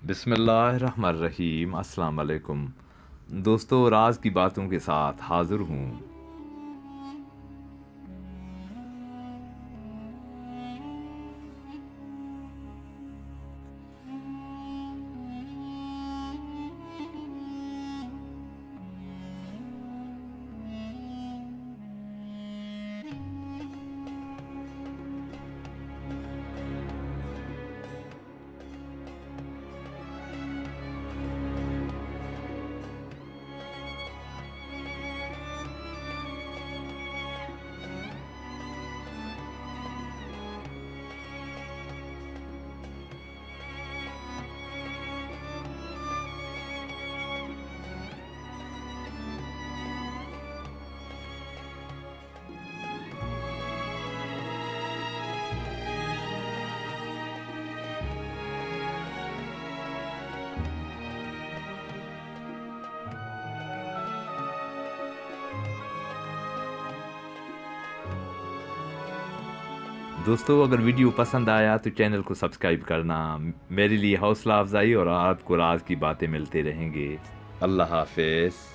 बिस्मिल्लाहिर्रहमानिर्रहीम। अस्सलाम वालेकुम दोस्तों, राज की बातों के साथ हाज़िर हूँ। दोस्तों, अगर वीडियो पसंद आया तो चैनल को सब्सक्राइब करना मेरे लिए हौसला अफजाई और आपको राज की बातें मिलते रहेंगे। अल्लाह हाफ़िज़।